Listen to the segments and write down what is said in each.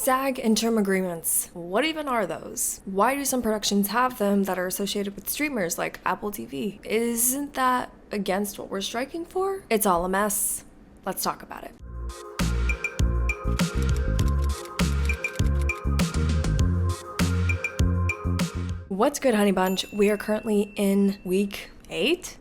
SAG interim agreements. What even are those? Why do some productions have them that are associated with streamers like Apple TV? Isn't that against what we're striking for? It's all a mess. Let's talk about it. What's good, honey bunch? We are currently in week 8,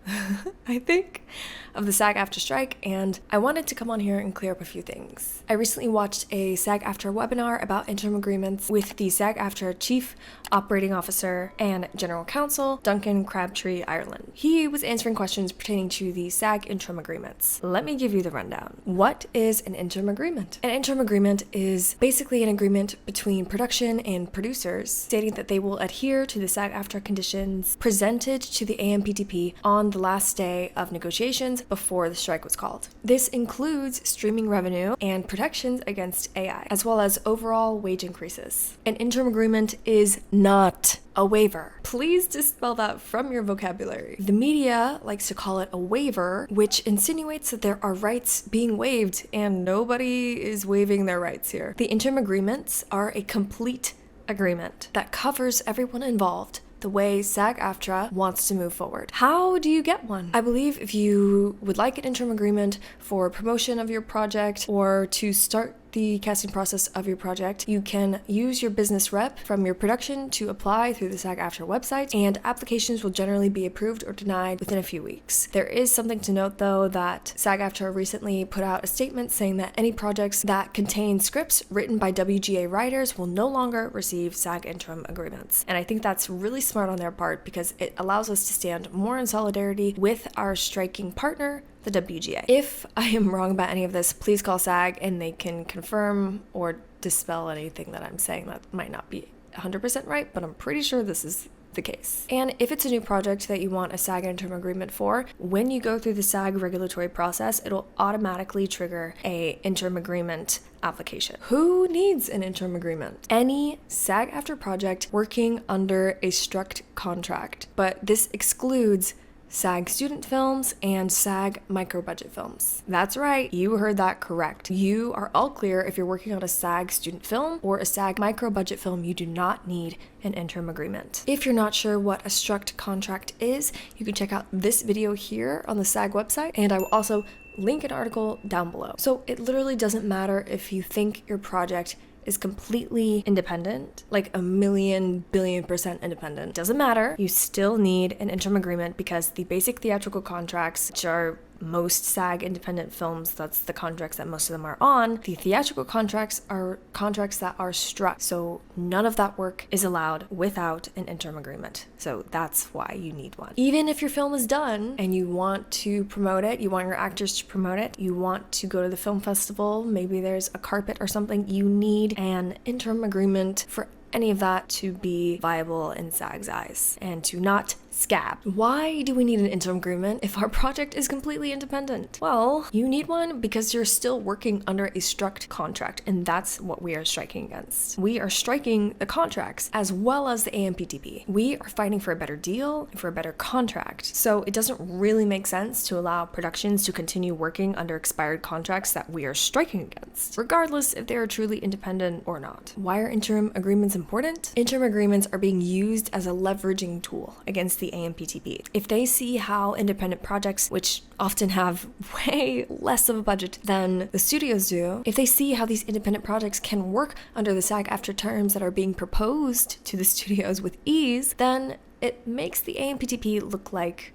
I think, of the SAG-AFTRA strike, and I wanted to come on here and clear up a few things. I recently watched a SAG-AFTRA webinar about interim agreements with the SAG-AFTRA Chief Operating Officer and General Counsel, Duncan Crabtree-Ireland. He was answering questions pertaining to the SAG Interim Agreements. Let me give you the rundown. What is an interim agreement? An interim agreement is basically an agreement between production and producers stating that they will adhere to the SAG-AFTRA conditions presented to the AMPTP on the last day of negotiations before the strike was called. This includes streaming revenue and protections against AI, as well as overall wage increases. An interim agreement is not a waiver. Please dispel that from your vocabulary. The media likes to call it a waiver, which insinuates that there are rights being waived, and nobody is waiving their rights here. The interim agreements are a complete agreement that covers everyone involved the way SAG-AFTRA wants to move forward. How do you get one? I believe if you would like an interim agreement for promotion of your project or to start the casting process of your project, you can use your business rep from your production to apply through the SAG-AFTRA website, and applications will generally be approved or denied within a few weeks. There is something to note though that SAG-AFTRA recently put out a statement saying that any projects that contain scripts written by WGA writers will no longer receive SAG interim agreements. And I think that's really smart on their part because it allows us to stand more in solidarity with our striking partner, the WGA. If I am wrong about any of this, please call SAG and they can confirm or dispel anything that I'm saying that might not be 100% right, but I'm pretty sure this is the case. And if it's a new project that you want a SAG interim agreement for, when you go through the SAG regulatory process, it'll automatically trigger a interim agreement application. Who needs an interim agreement? Any SAG-AFTRA project working under a struct contract, but this excludes SAG student films and SAG micro-budget films. That's right, you heard that correct. You are all clear if you're working on a SAG student film or a SAG micro-budget film. You do not need an interim agreement. If you're not sure what a struct contract is, you can check out this video here on the SAG website, and I will also link an article down below. So it literally doesn't matter if you think your project is completely independent, like 1,000,000,000,000% independent. Doesn't matter. You still need an interim agreement because the basic theatrical contracts, which are most SAG independent films, that's the contracts that most of them are on. The theatrical contracts are contracts that are struck. So none of that work is allowed without an interim agreement. So that's why you need one. Even if your film is done and you want to promote it, you want your actors to promote it, you want to go to the film festival, maybe there's a carpet or something, you need an interim agreement for any of that to be viable in SAG's eyes and to not scab. Why do we need an interim agreement if our project is completely independent? Well, you need one because you're still working under a struct contract, and that's what we are striking against. We are striking the contracts as well as the AMPTP. We are fighting for a better deal and for a better contract. So it doesn't really make sense to allow productions to continue working under expired contracts that we are striking against, regardless if they are truly independent or not. Why are interim agreements important? Interim agreements are being used as a leveraging tool against the AMPTP. If they see how independent projects, which often have way less of a budget than the studios do, if they see how these independent projects can work under the SAG-AFTRA terms that are being proposed to the studios with ease, then it makes the AMPTP look like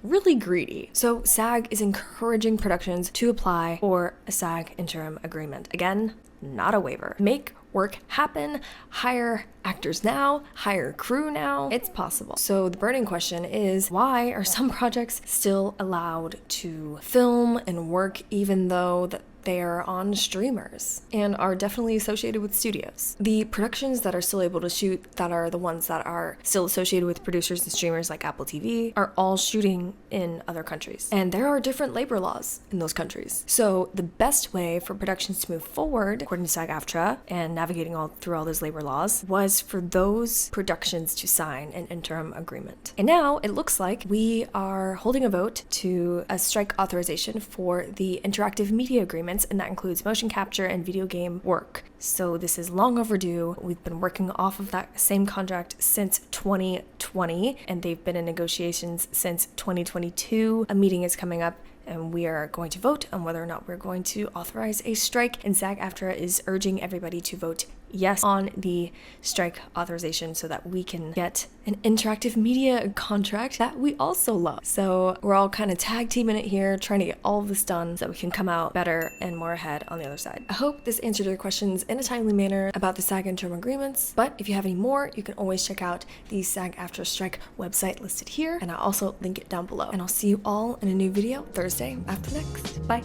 really greedy. So SAG is encouraging productions to apply for a SAG interim agreement. Again, not a waiver. Make work happen, hire actors now, hire crew now. It's possible. So the burning question is, why are some projects still allowed to film and work even though they are on streamers and are definitely associated with studios? The productions that are still able to shoot, that are the ones that are still associated with producers and streamers like Apple TV, are all shooting in other countries. And there are different labor laws in those countries. So the best way for productions to move forward, according to SAG-AFTRA and navigating through all those labor laws, was for those productions to sign an interim agreement. And now it looks like we are holding a vote to a strike authorization for the interactive media agreement agreements, and that includes motion capture and video game work. So this is long overdue. We've been working off of that same contract since 2020, and they've been in negotiations since 2022. A meeting is coming up, and we are going to vote on whether or not we're going to authorize a strike, and SAG-AFTRA is urging everybody to vote yes on the strike authorization so that we can get an interactive media contract that we also love. So we're all kind of tag teaming it here, trying to get all of this done so that we can come out better and more ahead on the other side. I hope this answered your questions in a timely manner about the SAG Interim Agreements, but if you have any more, you can always check out the SAG-AFTRA strike website listed here, and I'll also link it down below. And I'll see you all in a new video Thursday after next. Bye.